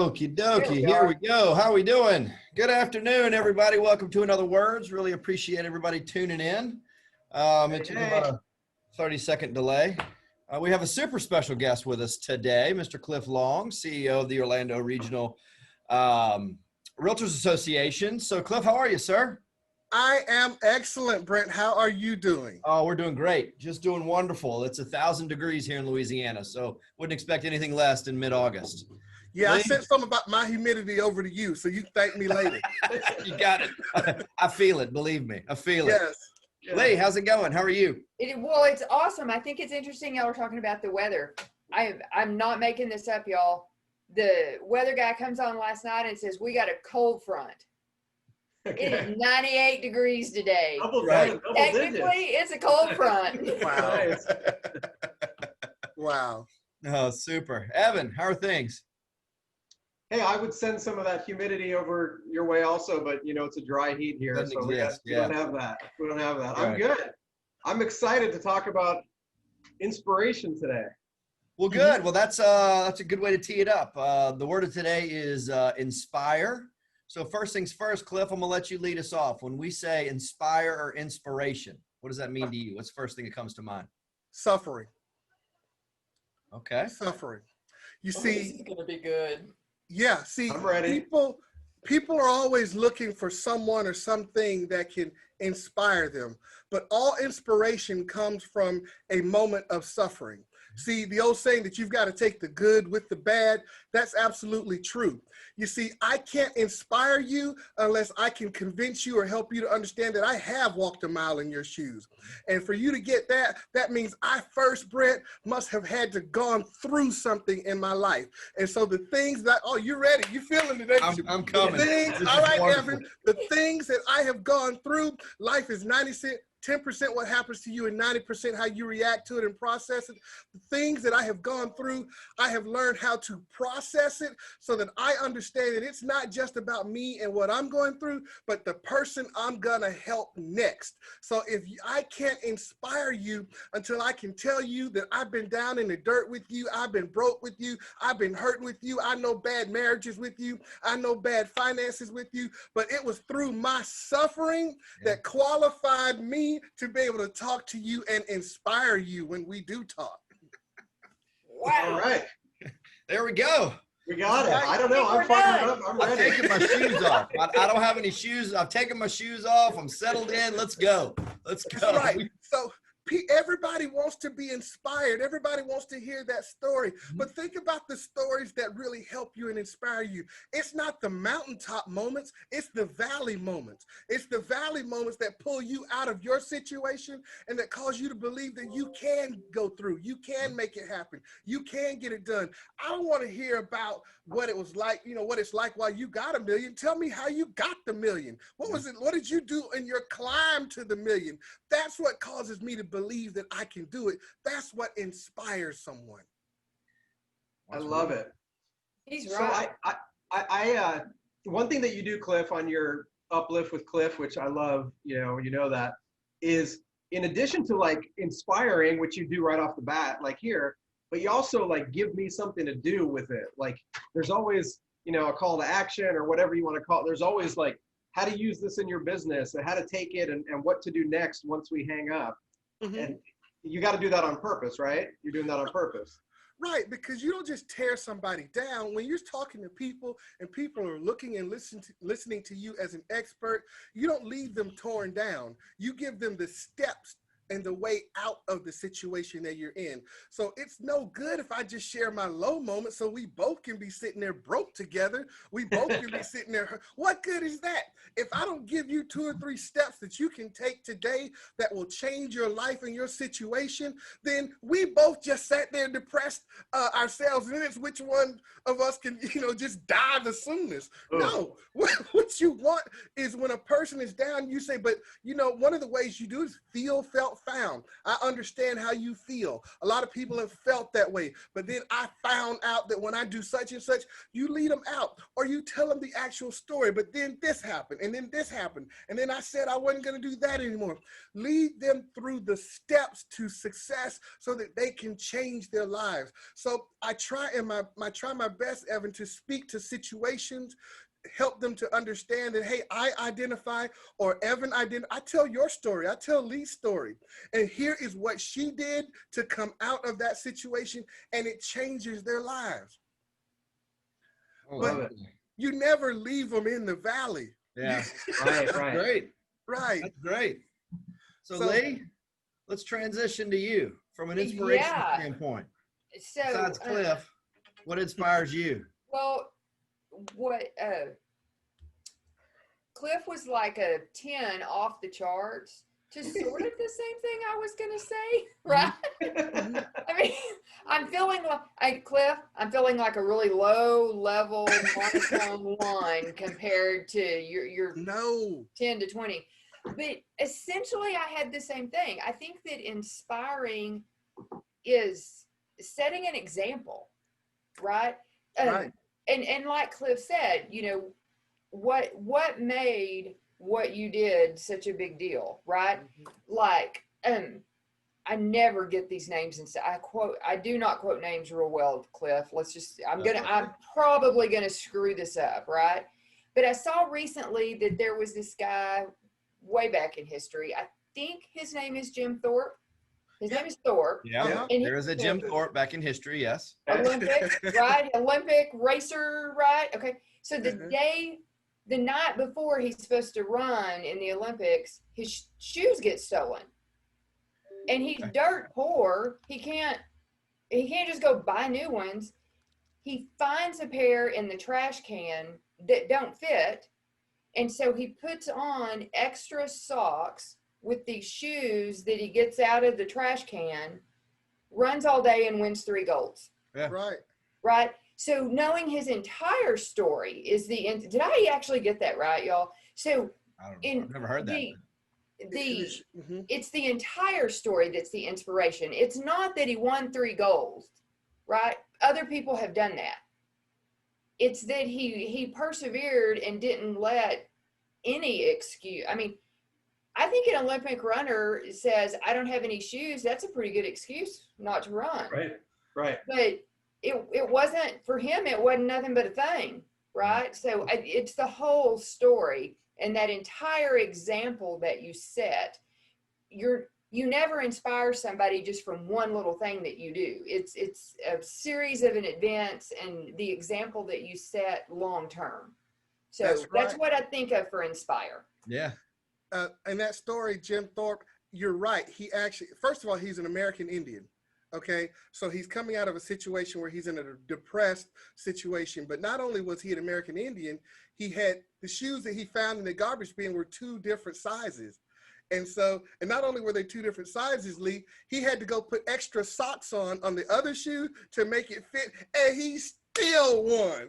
Okie dokie, here we go. How are we doing? Good afternoon, everybody. Welcome to Another Words. Really appreciate everybody tuning in. It took about a 30-second delay. We have a super special guest with us today, Mr. Cliff Long, CEO of the Orlando Regional Realtors Association. So, Cliff, how are you, sir? I am excellent, Brent. How are you doing? Oh, we're doing great. Just doing wonderful. It's 1,000 degrees here in Louisiana, so wouldn't expect anything less in mid-August. Yeah, Lee? I sent something about my humidity over to you, so you can thank me later. You got it. I feel it. Believe me. I feel it. Yes. Lee, how's it going? How are you? Well, it's awesome. I think it's interesting y'all are talking about the weather. I'm not making this up, y'all. The weather guy comes on last night and says, we got a cold front. Okay. It is 98 degrees today. Right. Technically, it's a cold front. Wow. Wow. Oh, super. Evan, how are things? Hey, I would send some of that humidity over your way also, but you know, it's a dry heat here. Doesn't so exist. we don't have that. We don't have that. Right. I'm good. I'm excited to talk about inspiration today. Well, good. Well, that's a good way to tee it up. The word of today is inspire. So first things first, Cliff, I'm gonna let you lead us off. When we say inspire or inspiration, what does that mean to you? What's the first thing that comes to mind? Suffering. Okay. Suffering. You This see, is gonna be good. yeah, see, I'm ready. people are always looking for someone or something that can inspire them, but all inspiration comes from a moment of suffering. See, the old saying that you've got to take the good with the bad, that's absolutely true. You see, I can't inspire you unless I can convince you or help you to understand that I have walked a mile in your shoes. And for you to get that, that means I first, Brent, must have had to gone through something in my life. And so the things that, oh, you're ready. You feeling it, ain't you? I'm coming. All right, Evan, the things that I have gone through, life is 10% what happens to you and 90% how you react to it and process it. The things that I have gone through, I have learned how to process it so that I understand that it's not just about me and what I'm going through, but the person I'm gonna help next. So if I can't inspire you until I can tell you that I've been down in the dirt with you, I've been broke with you, I've been hurting with you, I know bad marriages with you, I know bad finances with you, but it was through my suffering that qualified me to be able to talk to you and inspire you when we do talk. Wow. All right. There we go. We got it. I don't know. I'm fired up. I'm I'm ready. taking my shoes off. I don't have any shoes. I've taken my shoes off. I'm settled in. Let's go. Let's go. That's right. So everybody wants to be inspired. Everybody wants to hear that story. But think about the stories that really help you and inspire you. It's not the mountaintop moments. It's the valley moments. It's the valley moments that pull you out of your situation and that cause you to believe that you can go through. You can make it happen. You can get it done. I don't want to hear about what it was like, you know, what it's like while you got $1 million. Tell me how you got the $1 million. What was it? What did you do in your climb to the $1 million? That's what causes me to believe that I can do it. That's what inspires someone. I love it. He's So right. I one thing that you do, Cliff, on your Uplift with Cliff, which I love, you know that, is in addition to like inspiring, which you do right off the bat, like here, but you also like give me something to do with it. Like there's always, you know, a call to action or whatever you want to call it. There's always like how to use this in your business and how to take it and what to do next once we hang up. And you got to do that on purpose, right? You're doing that on purpose. Right, because you don't just tear somebody down. When you're talking to people and people are looking and listening to you as an expert, you don't leave them torn down. You give them the steps and the way out of the situation that you're in. So it's no good if I just share my low moment so we both can be sitting there broke together. We both can be sitting there. What good is that? If I don't give you 2 or 3 steps that you can take today that will change your life and your situation, then we both just sat there depressed ourselves. And it's which one of us can, you know, just die the soonest. No, what you want is when a person is down, you say, but you know, one of the ways you do is felt, found. I understand how you feel. A lot of people have felt that way, but then I found out that when I do such and such, you lead them out or you tell them the actual story, but then this happened and then this happened. And then I said I wasn't going to do that anymore. Lead them through the steps to success so that they can change their lives. So I try my best, Evan, to speak to situations, help them to understand that, hey, I identify, or Evan identify. I tell your story. I tell Lee's story. And here is what she did to come out of that situation, and it changes their lives. Oh, But you never leave them in the valley. yeah. Right, That's right. great. Right. That's great. So, So- Lee, let's transition to you from an inspiration Yeah. standpoint. So, Besides Cliff, what inspires you? well, what Cliff was like a 10 off the charts to sort of the same thing I was gonna say, right? I mean, I'm feeling like Cliff, I'm feeling like a really low level monotone one compared to your No. 10 to 20. But essentially I had the same thing. I think that inspiring is setting an example, right? Right. And like Cliff said, you know, what made what you did such a big deal, right? Like, I never get these names and I do not quote names real well, Cliff. I'm probably gonna screw this up, right? But I saw recently that there was this guy way back in history. I think his name is Jim Thorpe. His name is Thorpe. Yeah, And there is a Jim Thorpe back in history, yes. Olympic, right? Olympic racer, right? Okay. So the night before he's supposed to run in the Olympics, his shoes get stolen. And he's dirt poor. He can't just go buy new ones. He finds a pair in the trash can that don't fit. And so he puts on extra socks with these shoes that he gets out of the trash can, runs all day and wins 3 golds. Yeah. Right. Right? So knowing his entire story is did I actually get that right, y'all? So I don't know. I've never heard that. It's the entire story that's the inspiration. It's not that he won 3 golds, right? Other people have done that. It's that he persevered and didn't let any excuse. I mean, I think an Olympic runner says, I don't have any shoes. That's a pretty good excuse not to run. Right, right. But it wasn't, for him, it wasn't nothing but a thing, right? So it's the whole story and that entire example that you set. You never inspire somebody just from one little thing that you do. It's a series of an events and the example that you set long term. So that's what I think of for inspire. Yeah. And that story, Jim Thorpe, you're right. He actually, first of all, he's an American Indian. Okay. So he's coming out of a situation where he's in a depressed situation. But not only was he an American Indian, he had the shoes that he found in the garbage bin were 2 different sizes. And not only were they 2 different sizes, Lee, he had to go put extra socks on the other shoe to make it fit. And he still won.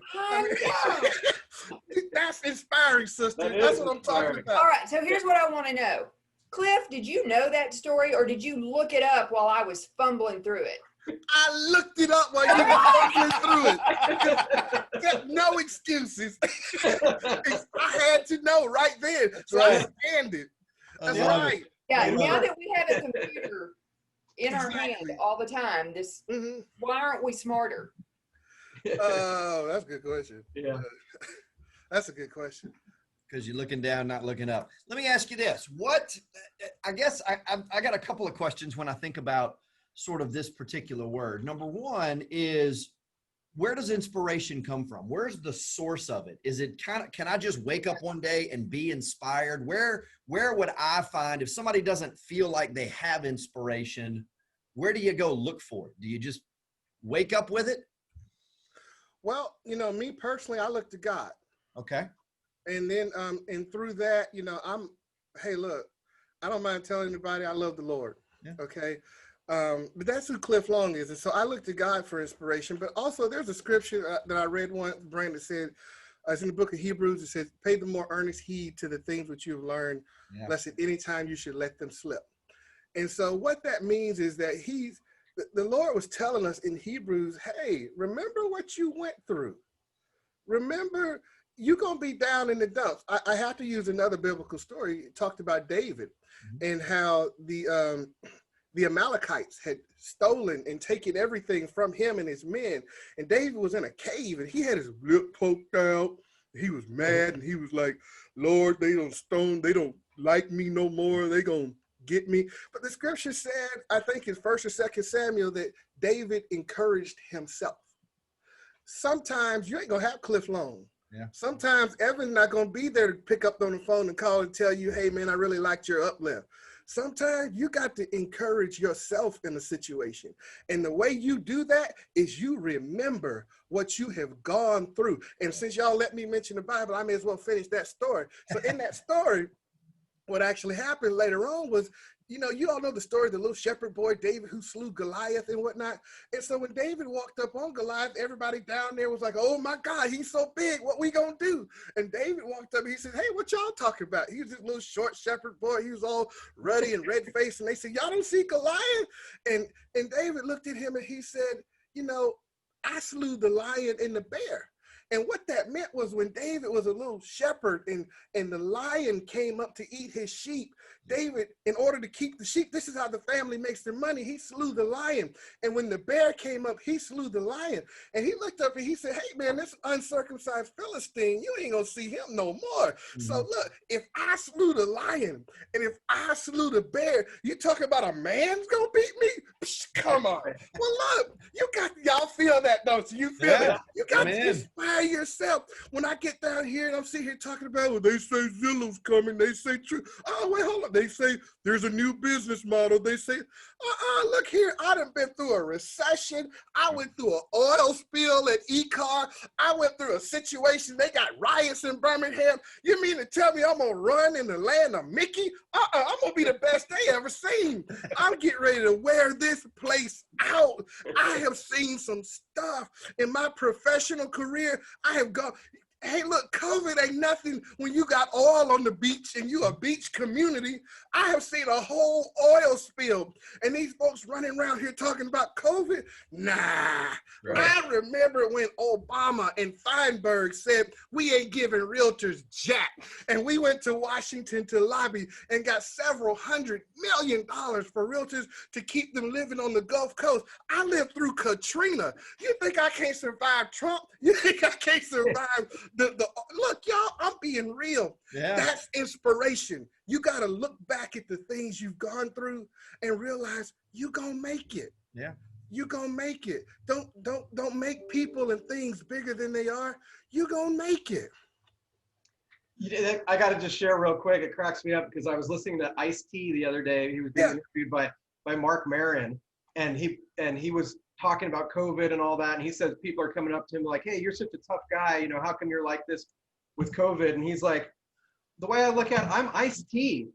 That's inspiring, sister. That's what I'm talking about. All right. So here's what I want to know. Cliff, did you know that story or did you look it up while I was fumbling through it? I looked it up while you were fumbling through it. No excuses. I had to know right then. So I scanned it. That's right. Yeah, now that we have a computer in our hand all the time, why aren't we smarter? Oh, that's a good question. Yeah. That's a good question. Because you're looking down, not looking up. Let me ask you this. I guess I got a couple of questions when I think about sort of this particular word. Number one is, where does inspiration come from? Where's the source of it? Is it can I just wake up one day and be inspired? Where would I find, if somebody doesn't feel like they have inspiration, where do you go look for it? Do you just wake up with it? Well, me personally, I look to God. Okay. And then, and through that, hey, look, I don't mind telling anybody I love the Lord. Yeah. Okay. But that's who Cliff Long is. And so I look to God for inspiration, but also there's a scripture that I read once, Brandon said, it's in the book of Hebrews. It says, pay the more earnest heed to the things which you've learned, lest at any time you should let them slip. And so what that means is that the Lord was telling us in Hebrews, hey, remember what you went through. Remember, you're going to be down in the dumps. I have to use another biblical story. It talked about David and how the Amalekites had stolen and taken everything from him and his men. And David was in a cave and he had his lip poked out. He was mad and he was like, Lord, they don't like me no more. They going to get me. But the scripture said, I think in 1st or 2nd Samuel, that David encouraged himself. Sometimes you ain't going to have Cliff long. Yeah. Sometimes Evan's not going to be there to pick up on the phone and call and tell you, hey, man, I really liked your uplift. Sometimes you got to encourage yourself in a situation. And the way you do that is you remember what you have gone through. And since y'all let me mention the Bible, I may as well finish that story. So in that story, what actually happened later on was, you know, you all know the story of the little shepherd boy, David, who slew Goliath and whatnot. And so when David walked up on Goliath, everybody down there was like, oh my God, he's so big. What we gonna do? And David walked up and he said, hey, what y'all talking about? He was this little short shepherd boy. He was all ruddy and red faced. And they said, y'all don't see Goliath? And David looked at him and he said, you know, I slew the lion and the bear. And what that meant was when David was a little shepherd and the lion came up to eat his sheep, David, in order to keep the sheep, this is how the family makes their money, he slew the lion. And when the bear came up, he slew the lion. And he looked up and he said, hey man, this uncircumcised Philistine, you ain't gonna see him no more. Mm-hmm. So look, if I slew the lion and if I slew the bear, you talking about a man's gonna beat me? Psh, come on. Well look, y'all feel that, don't you? You feel it. You got to inspire yourself. When I get down here and I'm sitting here talking about, well, they say Zillow's coming, they say true. Oh, wait, hold on. They say there's a new business model. They say, look here, I done been through a recession. I went through an oil spill at E-Car. I went through a situation. They got riots in Birmingham. You mean to tell me I'm going to run in the land of Mickey? I'm going to be the best they ever seen. I'm getting ready to wear this place out. I have seen some stuff in my professional career. I have gone. Hey, look, COVID ain't nothing when you got oil on the beach and you a beach community. I have seen a whole oil spill and these folks running around here talking about COVID. Nah, right. I remember when Obama and Feinberg said, we ain't giving realtors jack. And we went to Washington to lobby and got several $100 million for realtors to keep them living on the Gulf Coast. I lived through Katrina. You think I can't survive Trump? You think I can't survive look, y'all, I'm being real. Yeah. That's inspiration. You got to look back at the things you've gone through and realize you gonna make it. Yeah. You gonna make it. Don't make people and things bigger than they are. You gonna make it. I got to just share real quick. It cracks me up because I was listening to Ice-T the other day. He was being interviewed by Mark Maron, and he was talking about COVID and all that. And he says people are coming up to him like, hey, you're such a tough guy. You know, how come you're like this with COVID? And he's like, the way I look at it, I'm Ice-T.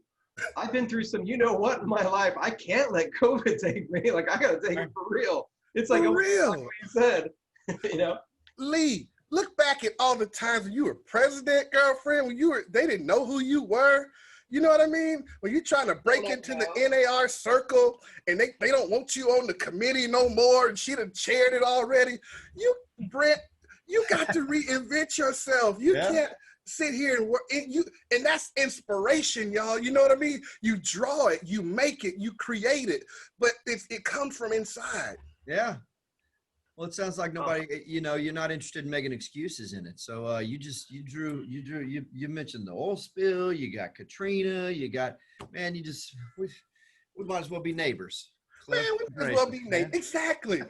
I've been through some, you know what, in my life. I can't let COVID take me. Like, I got to take it for real. It's like, for real. Like what you said, you know? Lee, look back at all the times when you were president, girlfriend, when they didn't know who you were. You know what I mean? When you're trying to break into the NAR circle and they don't want you on the committee no more and she done chaired it already. Brent, you got to reinvent yourself. You can't sit here and work. And that's inspiration, y'all. You know what I mean? You draw it, you make it, you create it, but it comes from inside. Yeah. Well, it sounds like nobody, you know, you're not interested in making excuses in it. So you mentioned the oil spill, you got Katrina, we might as well be neighbors. Man, we might as well be neighbors. Exactly.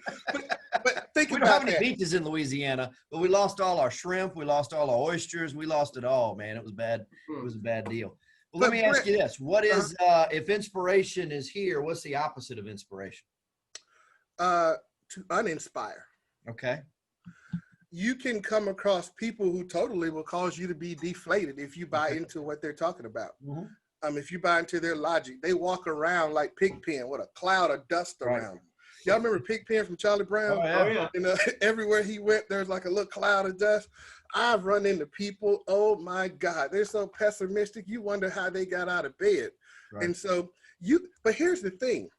But think we about don't have any that. beaches in Louisiana, but we lost all our shrimp, we lost all our oysters, we lost it all, man. It was bad. It was a bad deal. Well, let me ask you this. What is, if inspiration is here, what's the opposite of inspiration? To uninspire. Okay. You can come across people who totally will cause you to be deflated if you buy into what they're talking about. Mm-hmm. If you buy into their logic, they walk around like Pigpen with a cloud of dust around them. Y'all remember Pigpen from Charlie Brown? Oh, yeah. And everywhere he went, there's like a little cloud of dust. I've run into people, oh my God, they're so pessimistic. You wonder how they got out of bed. Right. And so But here's the thing,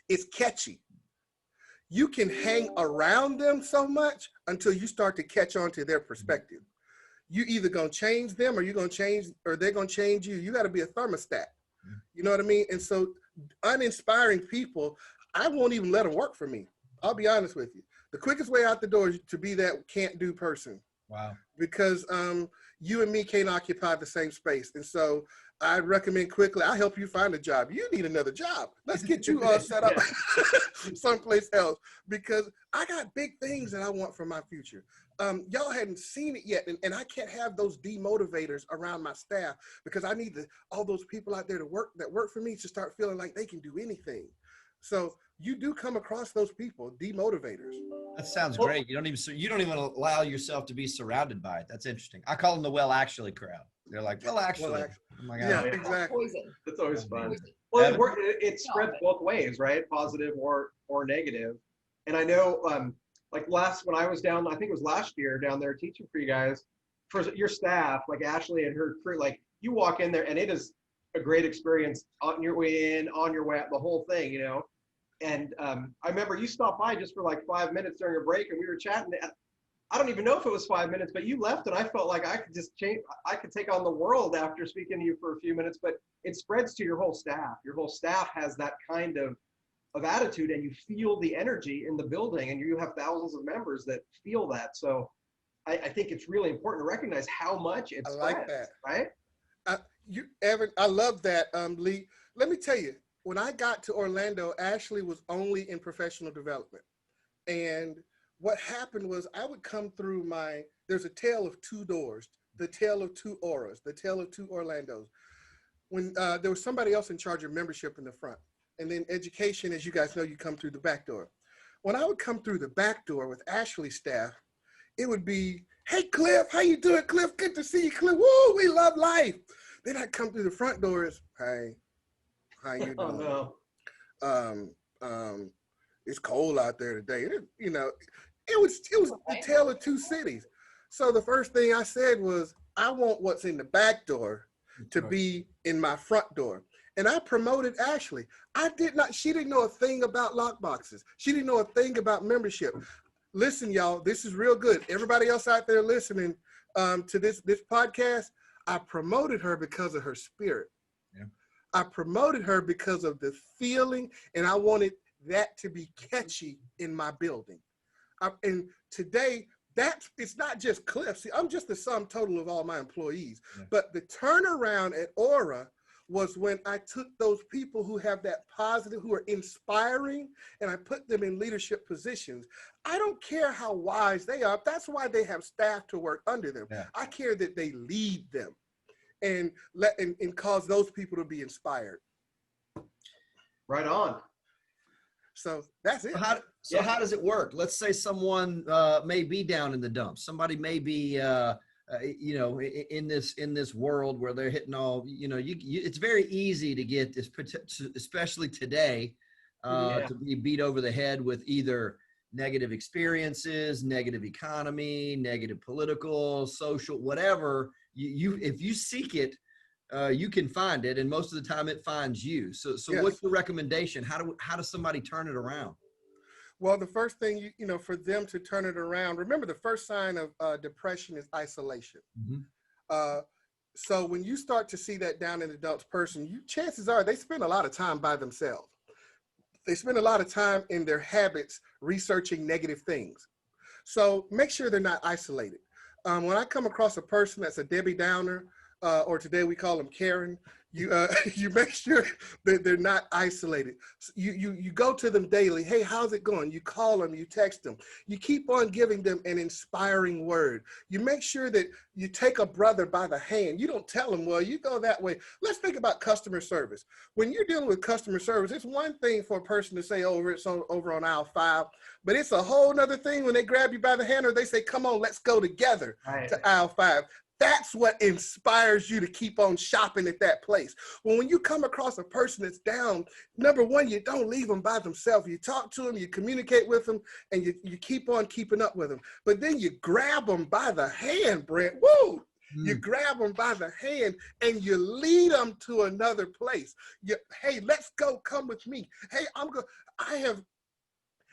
it's catchy. You can hang around them so much until you start to catch on to their perspective. You either gonna change them or they're gonna change you. You gotta be a thermostat. You know what I mean? And so uninspiring people, I won't even let them work for me. I'll be honest with you. The quickest way out the door is to be that can't do person. Wow. Because you and me can't occupy the same space. And so I'd recommend quickly, I'll help you find a job. You need another job. Let's get you set up someplace else, because I got big things that I want for my future. Y'all hadn't seen it yet, and I can't have those demotivators around my staff, because I need all those people out there that work for me to start feeling like they can do anything. So you do come across those people, demotivators. That sounds great. You don't even allow yourself to be surrounded by it. That's interesting. I call them the well actually crowd. They're like, well actually. Oh my God. Yeah, exactly. Poison. That's always fun. Poison. Well, it spreads both ways, right? Positive or negative. And I know, like when I was down, I think it was last year down there teaching for you guys, for your staff, like Ashley and her crew, like you walk in there and it is a great experience on your way in, on your way out, the whole thing, you know? And I remember you stopped by just for like 5 minutes during a break, and we were chatting. I don't even know if it was 5 minutes, but you left, and I felt like I could just change. I could take on the world after speaking to you for a few minutes. But it spreads to your whole staff. Your whole staff has that kind of attitude, and you feel the energy in the building, and you have thousands of members that feel that. So I think it's really important to recognize how much it spreads. I like that. Right? Evan, I love that, Lee. Let me tell you. When I got to Orlando, Ashley was only in professional development. And what happened was I would come through there's a tale of two doors, the tale of two auras, the tale of two Orlandos. When there was somebody else in charge of membership in the front. And then education, as you guys know, you come through the back door. When I would come through the back door with Ashley's staff, it would be, hey, Cliff, how you doing, Cliff? Good to see you, Cliff. Woo, we love life. Then I'd come through the front doors, hey. How you doing? Oh, no. It's cold out there today. It was the tale of two cities. So the first thing I said was, I want what's in the back door to be in my front door. And I promoted Ashley. She didn't know a thing about lockboxes. She didn't know a thing about membership. Listen, y'all, this is real good. Everybody else out there listening to this podcast, I promoted her because of her spirit. Yeah. I promoted her because of the feeling, and I wanted that to be catchy in my building. And today, it's not just Cliff. See, I'm just the sum total of all my employees. Yeah. But the turnaround at Aura was when I took those people who have that positive, who are inspiring, and I put them in leadership positions. I don't care how wise they are. That's why they have staff to work under them. Yeah. I care that they lead them. And cause those people to be inspired. Right on. So that's it. How does it work? Let's say someone may be down in the dumps. Somebody may be, in this world where they're hitting all. It's very easy to get this, especially today, to be beat over the head with either negative experiences, negative economy, negative political, social, whatever. If you seek it, you can find it, and most of the time it finds you. So yes. What's the recommendation? How does somebody turn it around? Well, the first thing, for them to turn it around, remember the first sign of depression is isolation. Mm-hmm. So when you start to see that down in the adults person, chances are they spend a lot of time by themselves. They spend a lot of time in their habits researching negative things. So make sure they're not isolated. When I come across a person that's a Debbie Downer, or today we call them Karen, you make sure that they're not isolated. You go to them daily. Hey, how's it going? You call them, you text them. You keep on giving them an inspiring word. You make sure that you take a brother by the hand. You don't tell them, well, you go that way. Let's think about customer service. When you're dealing with customer service, it's one thing for a person to say, it's over on aisle 5, but it's a whole nother thing when they grab you by the hand or they say, come on, let's go together to aisle 5. That's what inspires you to keep on shopping at that place. When you come across a person that's down, number one, you don't leave them by themselves. You talk to them, you communicate with them, and you keep on keeping up with them. But then you grab them by the hand, Brent. Woo! You Mm. grab them by the hand and you lead them to another place. Hey, let's go. Come with me. Hey,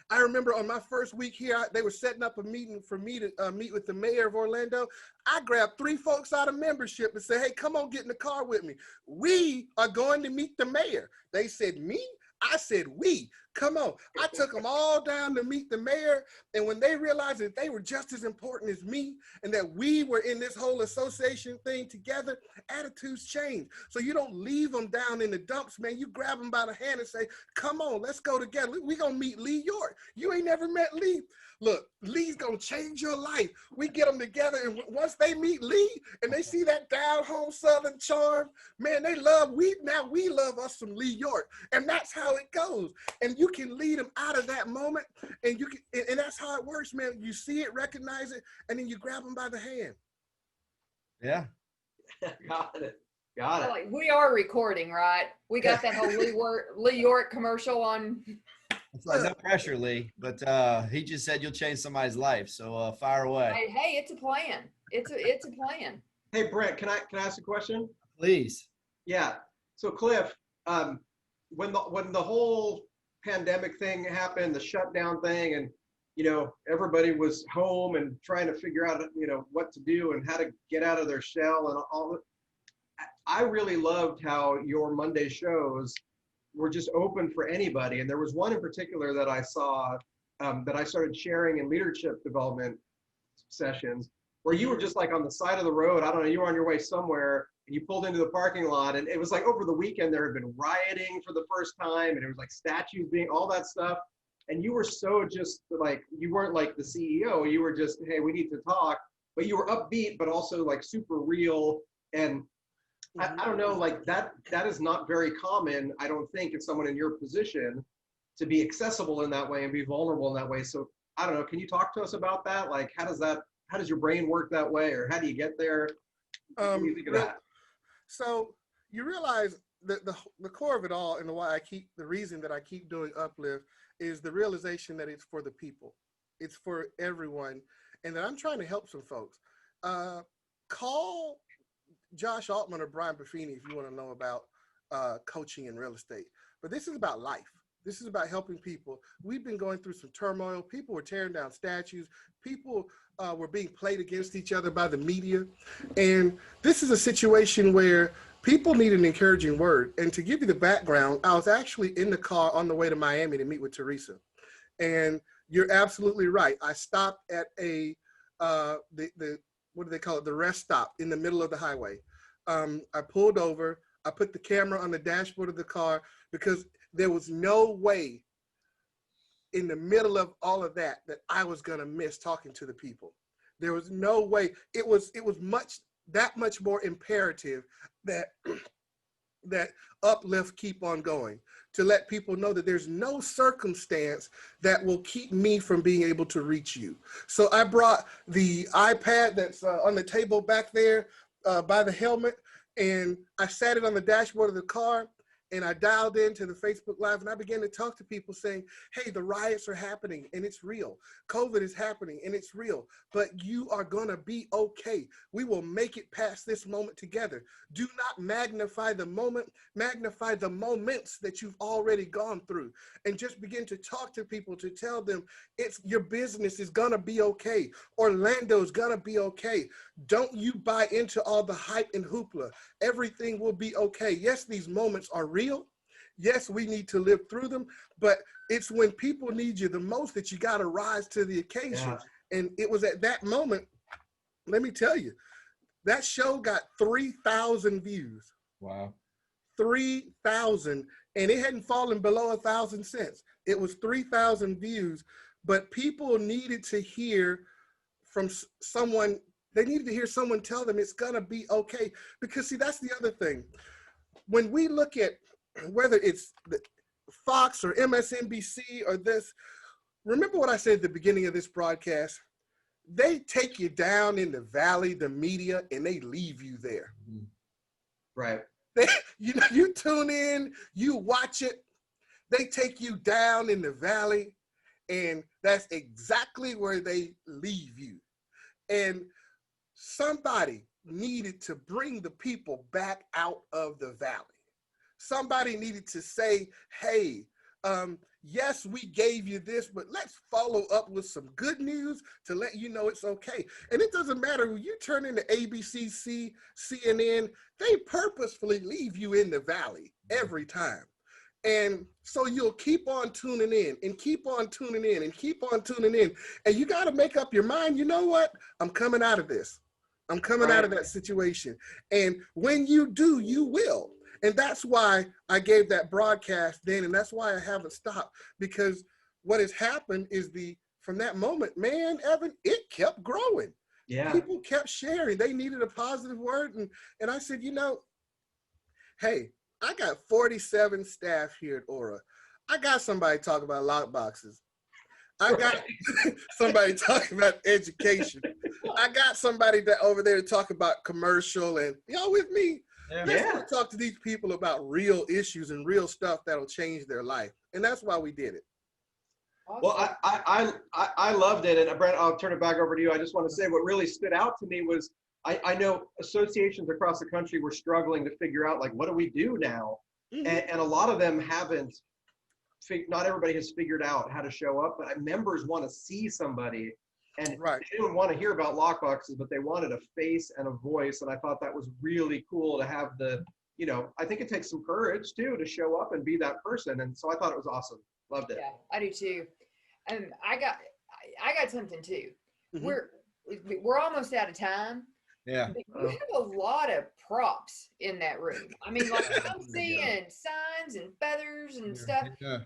I remember on my first week here, they were setting up a meeting for me to meet with the mayor of Orlando. I grabbed 3 folks out of membership and said, hey, come on, get in the car with me. We are going to meet the mayor. They said, me? I said, we. Come on. I took them all down to meet the mayor. And when they realized that they were just as important as me and that we were in this whole association thing together, attitudes change. So you don't leave them down in the dumps, man. You grab them by the hand and say, come on, let's go together. We're going to meet Lee York. You ain't never met Lee. Look, Lee's going to change your life. We get them together. And once they meet Lee and they see that down home Southern charm, man, we love us some Lee York. And that's how it goes. And you can lead them out of that moment. And that's how it works, man. You see it, recognize it, and then you grab them by the hand. Yeah. Got it. Got it. Like, we are recording, right? We got that whole Lee York commercial on. It's like no pressure, Lee, but he just said you'll change somebody's life. So fire away. Hey, it's a plan. It's a plan. Hey, Brent, can I ask a question? Please. Yeah. So Cliff, when the whole pandemic thing happened, the shutdown thing, and everybody was home and trying to figure out what to do and how to get out of their shell and all that. I really loved how your Monday shows were just open for anybody. And there was one in particular that I saw that I started sharing in leadership development sessions, where you were just like on the side of the road. I don't know, you were on your way somewhere and you pulled into the parking lot, and it was like over the weekend there had been rioting for the first time, and it was like statues being, all that stuff. And you were so just like, you weren't like the CEO, you were just, hey, we need to talk, but you were upbeat, but also like super real. And I don't know, like that is not very common, I don't think, in someone in your position to be accessible in that way and be vulnerable in that way. So I don't know, can you talk to us about that? Like, how does your brain work that way, or how do you get there? What do you think of that? So you realize that the core of it all, and the reason that I keep doing Uplift is the realization that it's for the people. It's for everyone. And that I'm trying to help some folks. Call Josh Altman or Brian Buffini if you want to know about coaching in real estate. But this is about life. This is about helping people. We've been going through some turmoil. People were tearing down statues. People were being played against each other by the media. And this is a situation where people need an encouraging word. And to give you the background, I was actually in the car on the way to Miami to meet with Teresa. And you're absolutely right. I stopped at what do they call it? The rest stop in the middle of the highway. I pulled over. I put the camera on the dashboard of the car because there was no way in the middle of all of that I was going to miss talking to the people. There was no way. It was that much more imperative that Uplift keep on going, to let people know that there's no circumstance that will keep me from being able to reach you. So I brought the iPad that's on the table back there by the helmet, and I sat it on the dashboard of the car, and I dialed into the Facebook Live, and I began to talk to people saying, hey, the riots are happening and it's real. COVID is happening and it's real, but you are gonna be okay. We will make it past this moment together. Do not magnify the moment, magnify the moments that you've already gone through, and just begin to talk to people to tell them your business is gonna be okay. Orlando's gonna be okay. Don't you buy into all the hype and hoopla. Everything will be okay. Yes, these moments are real. Yes, we need to live through them, but it's when people need you the most that you got to rise to the occasion. Yeah. And it was at that moment, let me tell you, that show got 3,000 views. Wow. 3,000, and it hadn't fallen below 1,000 since. It was 3,000 views, but people needed to hear from someone. They needed to hear someone tell them it's gonna be okay. Because see, that's the other thing. When we look at whether it's Fox or MSNBC or this, remember what I said at the beginning of this broadcast? They take you down in the valley, the media, and they leave you there. Right. You tune in, you watch it, they take you down in the valley, and that's exactly where they leave you. And somebody, needed to bring the people back out of the valley. Somebody needed to say, hey, yes, we gave you this, but let's follow up with some good news to let you know it's okay. And it doesn't matter who you turn into ABC, CNN, they purposefully leave you in the valley every time. And so you'll keep on tuning in and keep on tuning in and keep on tuning in. And you got to make up your mind, you know what? I'm coming out of this. I'm coming out of that situation. And when you do, you will. And that's why I gave that broadcast then, and that's why I haven't stopped, because what has happened is from that moment, man, Evan, it kept growing. Yeah. People kept sharing. They needed a positive word. And I said, hey, I got 47 staff here at Aura. I got somebody talking about lock boxes. I got somebody talking about education. I got somebody that over there to talk about commercial, and y'all with me? Let's talk to these people about real issues and real stuff that'll change their life. And that's why we did it. Well, I loved it. And Brent, I'll turn it back over to you. I just want to say what really stood out to me was I know associations across the country were struggling to figure out, like, what do we do now? Mm-hmm. And a lot of them haven't, not everybody has figured out how to show up, but members want to see somebody. And they didn't want to hear about lockboxes, but they wanted a face and a voice. And I thought that was really cool to have I think it takes some courage too, to show up and be that person. And so I thought it was awesome. Loved it. Yeah, I do too. And I got something too. Mm-hmm. We're almost out of time. Yeah. But you have a lot of props in that room. I mean, like, I'm seeing signs and feathers and stuff. Yeah.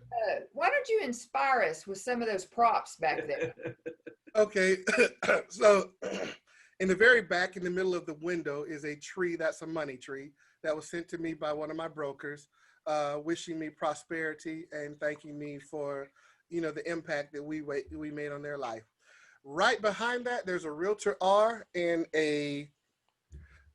Why don't you inspire us with some of those props back there? Okay. So in the very back, in the middle of the window, is a tree. That's a money tree that was sent to me by one of my brokers, wishing me prosperity and thanking me for, the impact that we made on their life. Right behind that, there's a Realtor R and a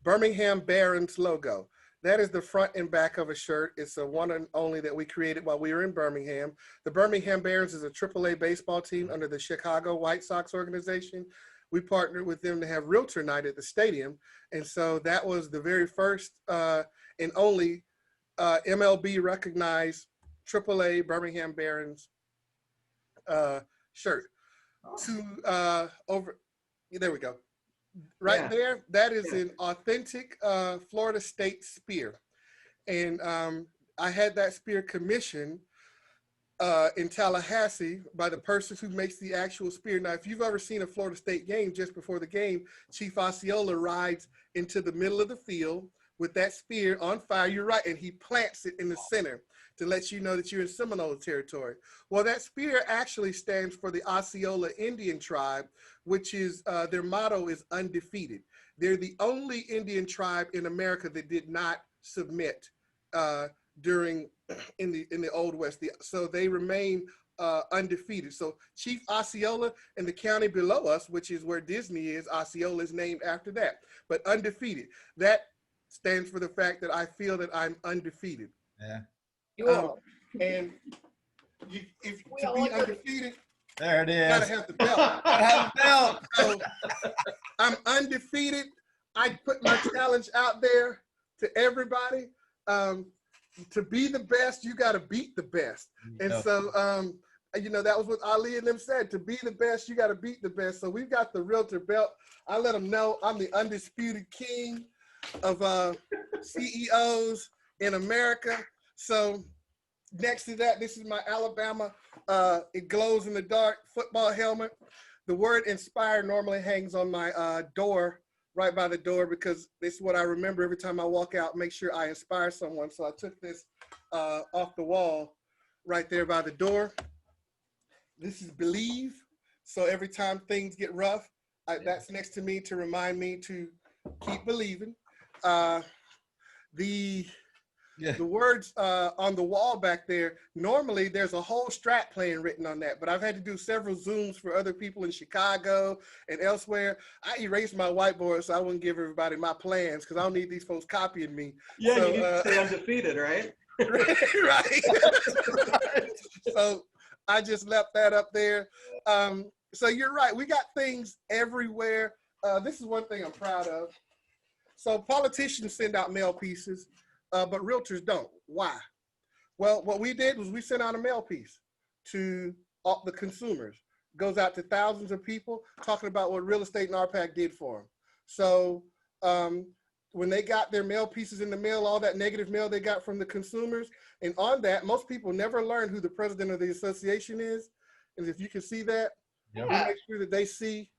Birmingham Barons logo. That is the front and back of a shirt. It's a one and only that we created while we were in Birmingham. The Birmingham Barons is a AAA baseball team under the Chicago White Sox organization. We partnered with them to have Realtor Night at the stadium. And so that was the very first and only MLB recognized AAA Birmingham Barons shirt. There we go. Right there, that is an authentic Florida State spear. And I had that spear commissioned in Tallahassee by the person who makes the actual spear. Now, if you've ever seen a Florida State game, just before the game, Chief Osceola rides into the middle of the field with that spear on fire. You're right, and he plants it in the center to let you know that you're in Seminole territory. Well, that spear actually stands for the Osceola Indian tribe, which is, their motto is undefeated. They're the only Indian tribe in America that did not submit in the Old West. So they remain undefeated. So Chief Osceola and the county below us, which is where Disney is, Osceola is named after that, but undefeated. That stands for the fact that I feel that I'm undefeated. Yeah. And if to be undefeated, there it is. You gotta have the belt. Gotta have the belt. So I'm undefeated. I put my challenge out there to everybody. To be the best, you gotta beat the best. And so that was what Ali and them said. To be the best, you gotta beat the best. So we've got the Realtor belt. I let them know I'm the undisputed king of CEOs in America. So next to that, this is my Alabama, it glows in the dark football helmet. The word inspire normally hangs on my door, right by the door, because this is what I remember every time I walk out, make sure I inspire someone. So I took this off the wall right there by the door. This is believe. So every time things get rough, that's next to me to remind me to keep believing. The words on the wall back there, normally there's a whole strat plan written on that, but I've had to do several Zooms for other people in Chicago and elsewhere. I erased my whiteboard so I wouldn't give everybody my plans because I don't need these folks copying me. Yeah, so, you need to stay undefeated, right? Right. So I just left that up there. So you're right. We got things everywhere. This is one thing I'm proud of. So politicians send out mail pieces, but realtors don't. Why? Well, what we did was we sent out a mail piece to all the consumers. Goes out to thousands of people talking about what real estate and RPAC did for them. So when they got their mail pieces in the mail, all that negative mail they got from the consumers, and on that, most people never learn who the president of the association is. And if you can see that, Yeah. we make sure that they see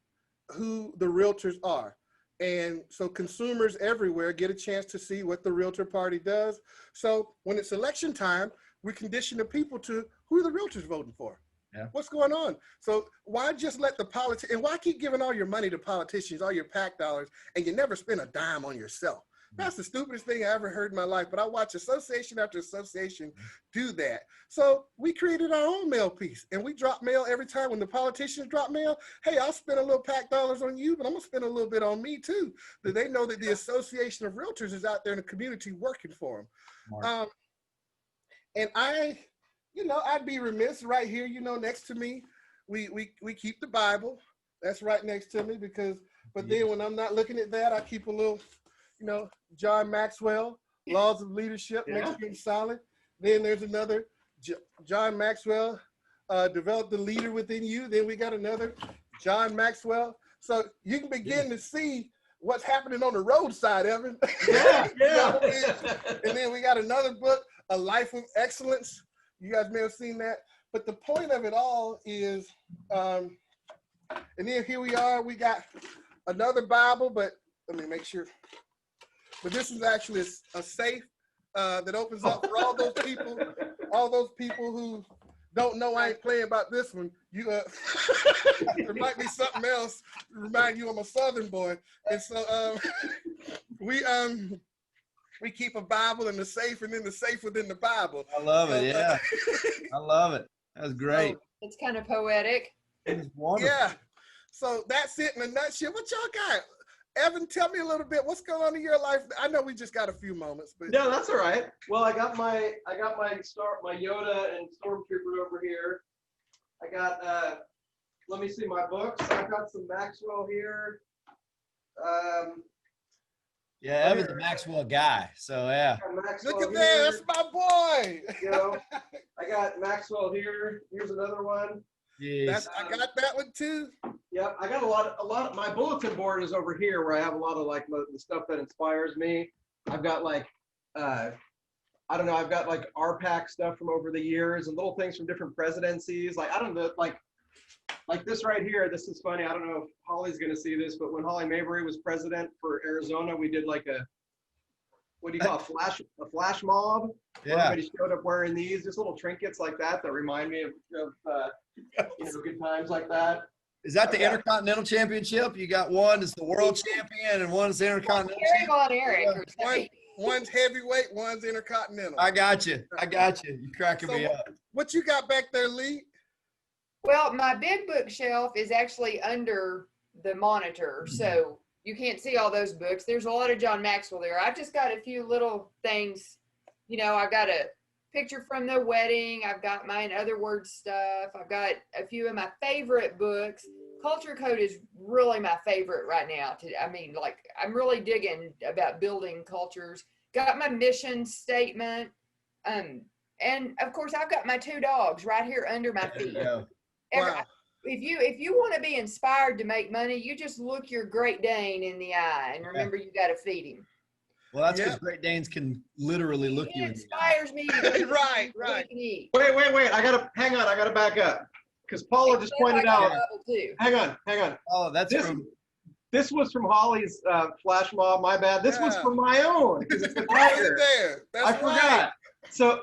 who the realtors are. And so consumers everywhere get a chance to see what the realtor party does. So when it's election time, we condition the people to who are the realtors voting for. Yeah. What's going on? So why just let the politics, and why keep giving all your money to politicians, all your PAC dollars, and you never spend a dime on yourself? That's the stupidest thing I ever heard in my life, but I watch association after association do that. So we created our own mail piece, and we drop mail every time when the politicians drop mail. Hey, I'll spend a little PAC dollars on you, but I'm gonna spend a little bit on me too. That they know that the Association of Realtors is out there in the community working for them. And I, I'd be remiss right here, next to me, we keep the Bible. That's right next to me but then when I'm not looking at that, I keep a little, John Maxwell, Laws of Leadership, makes you solid. Then there's another, John Maxwell, Develop the Leader Within You. Then we got another, John Maxwell. So you can begin to see what's happening on the roadside, Evan. Yeah, yeah. And then we got another book, A Life of Excellence. You guys may have seen that. But the point of it all is, and then here we are, we got another Bible, but let me make sure. But this is actually a safe that opens up for all those people who don't know I ain't playing about this one. There might be something else to remind you I'm a Southern boy. And so we keep a Bible in the safe, and then the safe within the Bible. I love it. Yeah. I love it. That's great. So, It's kind of poetic. It's wonderful. yeah. So that's it in a nutshell. What y'all got? Evan, tell me a little bit. What's going on in your life? I know we just got a few moments, but No, that's all right. Well, I got my Yoda and Stormtrooper over here. I got let me see my books. I've got some Maxwell here. Yeah, Evan's a Maxwell guy. So yeah. look at that. That's my boy. I got Maxwell here. Here's another one. Jeez. I got that one too. Yep, I got a lot of my bulletin board is over here where I have a lot of like the stuff that inspires me. I've got like I don't know, I've got like RPAC stuff from over the years and little things from different presidencies. Like I don't know, like this right here. This is funny. I don't know if Holly's gonna see this, but when Holly Mabry was president for Arizona, we did like what do you call it? A flash mob. Yeah. Everybody showed up wearing these, just little trinkets like that remind me of good times like that. Is that the Intercontinental Championship? You got one is the world champion and one is the Intercontinental Eric champion. on Eric. Or something. One's heavyweight, one's intercontinental. I got you. You're cracking me up. What you got back there, Lee? Well, my big bookshelf is actually under the monitor, so you can't see all those books. There's a lot of John Maxwell there. I've just got a few little things. I've got a picture from the wedding. I've got my In Other Words stuff. I've got a few of my favorite books. Culture Code is really my favorite right now. I'm really digging about building cultures. Got my mission statement. And of course, I've got my two dogs right here under my feet. Wow. If you want to be inspired to make money, you just look your Great Dane in the eye and remember you got to feed him. Well, that's because Great Danes can literally look you in the eye. Inspires me to Right. eat. Wait. I gotta back up. Because Paula just pointed out. Hang on. Oh, that's from. This was from Holly's flash mob. My bad. This was from my own. It's the tiger. That's I forgot. So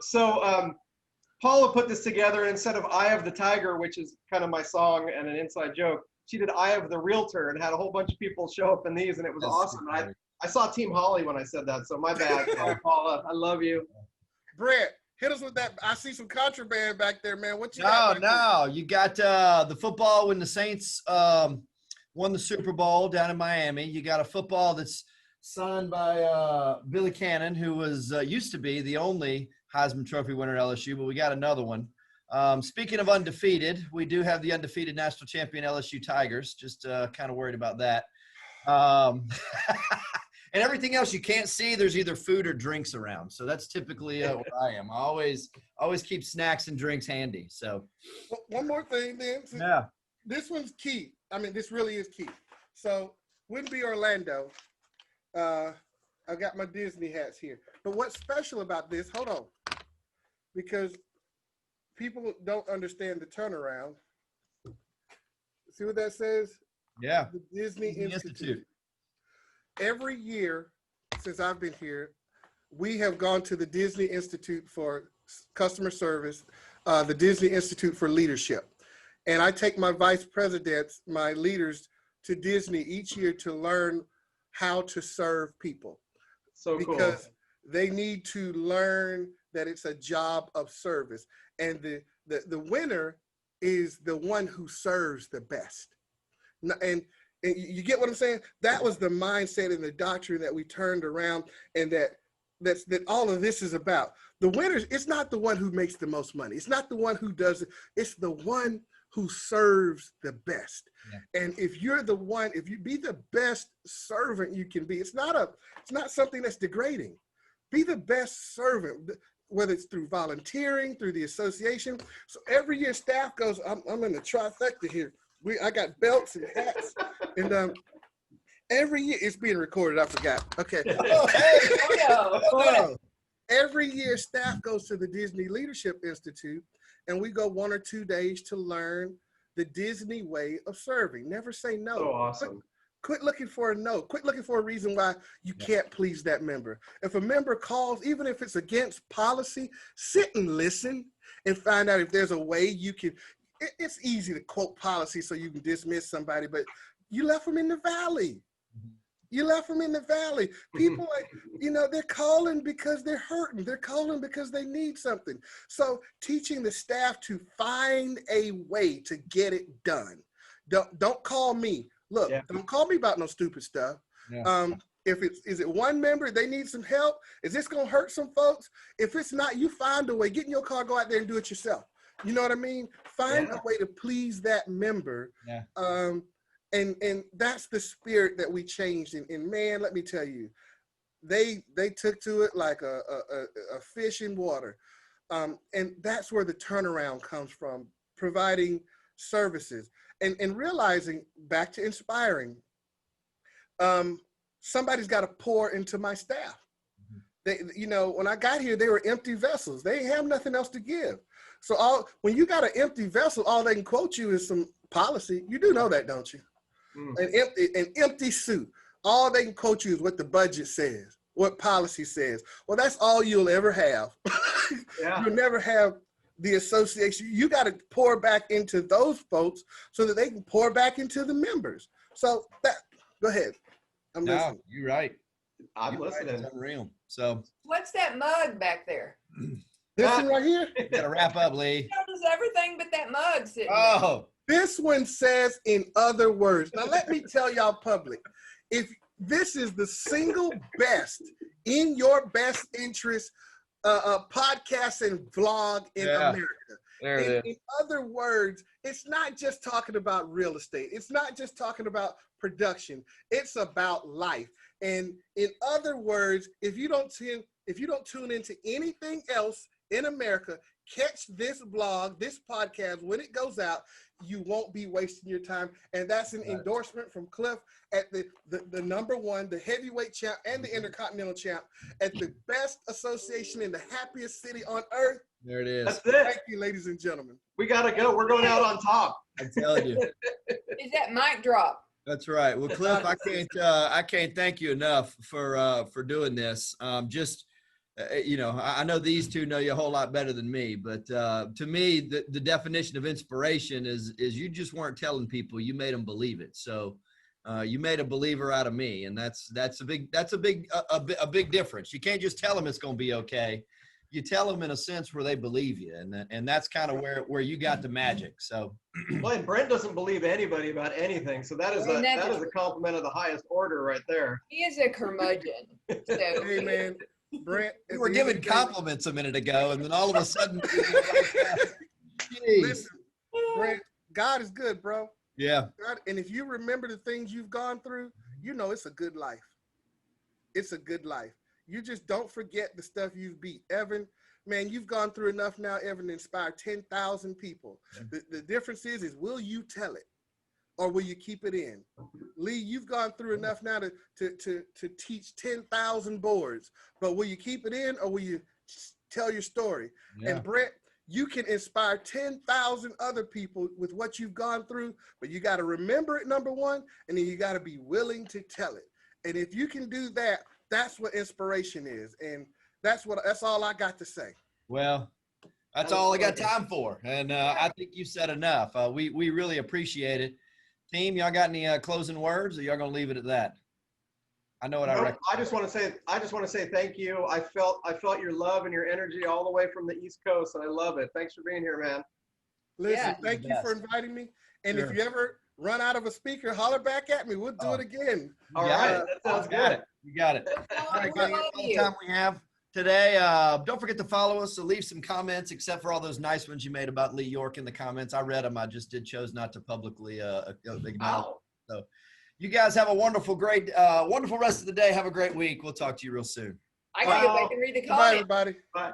Paula put this together, and instead of "Eye of the Tiger," which is kind of my song and an inside joke, she did "Eye of the Realtor" and had a whole bunch of people show up in these, and it was awesome. I saw Team Holly when I said that, so my bad. Sorry, Paula. I love you. Brett, hit us with that. I see some contraband back there, man. What you got? No. You got the football when the Saints won the Super Bowl down in Miami. You got a football that's signed by Billy Cannon, who was used to be the only Heisman Trophy winner at LSU, but we got another one. Speaking of undefeated, we do have the undefeated national champion LSU Tigers. Just kind of worried about that. and everything else you can't see, there's either food or drinks around. So that's typically where I am. I always keep snacks and drinks handy. So One more thing then. yeah. This one's key. I mean, this really is key. So wouldn't be Orlando. I got my Disney hats here. But what's special about this, hold on, because people don't understand the turnaround. See what that says? Yeah. The Disney Institute. Every year since I've been here, we have gone to the Disney Institute for Customer Service, the Disney Institute for Leadership. And I take my vice presidents, my leaders, to Disney each year to learn how to serve people. So cool. Because they need to learn that it's a job of service. And the winner is the one who serves the best. And you get what I'm saying? That was the mindset and the doctrine that we turned around, and that all of this is about. The winners, it's not the one who makes the most money. It's not the one who does it. It's the one who serves the best. Yeah. And if you're the one, if you be the best servant you can be, it's not something that's degrading. Be the best servant, whether it's through volunteering, through the association. So every year staff goes, I'm in the trifecta here. I got belts and hats, and every year it's being recorded. I forgot. Okay. Every year staff goes to the Disney Leadership Institute, and we go 1 or 2 days to learn the Disney way of serving. Never say no. So awesome. Quit looking for a no. Quit looking for a reason why you can't please that member. If a member calls, even if it's against policy, sit and listen and find out if there's a way you can. It's easy to quote policy so you can dismiss somebody, but you left them in the valley. You left them in the valley. People, they're calling because they're hurting. They're calling because they need something. So teaching the staff to find a way to get it done. Don't call me. Look, don't call me about no stupid stuff. Yeah. Is it one member, they need some help? Is this gonna hurt some folks? If it's not, you find a way. Get in your car, go out there and do it yourself. You know what I mean? Find a way to please that member. Yeah. And that's the spirit that we changed. And man, let me tell you, they took to it like a fish in water. And that's where the turnaround comes from, providing services and realizing, back to inspiring, somebody's got to pour into my staff. They, when I got here, they were empty vessels. They didn't have nothing else to give. So when you got an empty vessel, all they can quote you is some policy. You do know that, don't you? An empty suit. All they can quote you is what the budget says, what policy says. Well, that's all you'll ever have. You'll never have the association. You got to pour back into those folks so that they can pour back into the members. So go ahead. I'm listening. You're right. I'm listening. It's unreal. So what's that mug back there? This one right here? You gotta wrap up, Lee. Does everything but that mug sitting there. This one says, in other words. Now let me tell y'all public, if this is the single best, in your best interest, podcast and vlog in America. There it is. In other words, it's not just talking about real estate. It's not just talking about production. It's about life. And in other words, if you don't tune into anything else in America, catch this blog, this podcast when it goes out. You won't be wasting your time. And that's an endorsement from Cliff at the number one, the heavyweight champ and the intercontinental champ at the best association in the happiest city on earth. There it is. That's it. Thank you, ladies and gentlemen. We got to go. We're going out on top. I'm telling you. Is that mic drop? That's right. Well, Cliff, I can't thank you enough for doing this. I know these two know you a whole lot better than me, but to me, the definition of inspiration is you just weren't telling people, you made them believe it. So you made a believer out of me, and that's a big difference. You can't just tell them it's going to be okay. You tell them in a sense where they believe you, and that's kind of where you got the magic. So, well, and Brent doesn't believe anybody about anything, so that is a compliment of the highest order right there. He is a curmudgeon. So. Hey man, Brent, we were giving compliments a minute ago, and then all of a sudden, listen, Brent, God is good, bro. Yeah. God, and if you remember the things you've gone through, you know it's a good life. it's a good life. You just don't forget the stuff you've beat. Evan, man, you've gone through enough now, Evan, to inspire 10,000 people. The difference is will you tell it or will you keep it in? Lee, you've gone through enough now to teach 10,000 boards, but will you keep it in or will you tell your story? Yeah. And Brett, you can inspire 10,000 other people with what you've gone through, but you got to remember it, number one, and then you got to be willing to tell it. And if you can do that, that's what inspiration is. And that's all I got to say. Well, that's all I got time for. And I think you said enough. We really appreciate it. Team, y'all got any closing words, or y'all gonna leave it at that? I know what I reckon. I just want to say thank you. I felt your love and your energy all the way from the East Coast, and I love it. Thanks for being here, man. Listen, thank you for inviting me. And if you ever run out of a speaker, holler back at me. We'll do it again. All right, that sounds good. You got it. All right, guys, that's all the time we have today. Don't forget to follow us. So leave some comments, except for all those nice ones you made about Lee York in the comments. I read them. I just chose not to publicly acknowledge. So you guys have a wonderful, great, wonderful rest of the day. Have a great week. We'll talk to you real soon. I gotta go back and read the Bye, comments. everybody. Bye.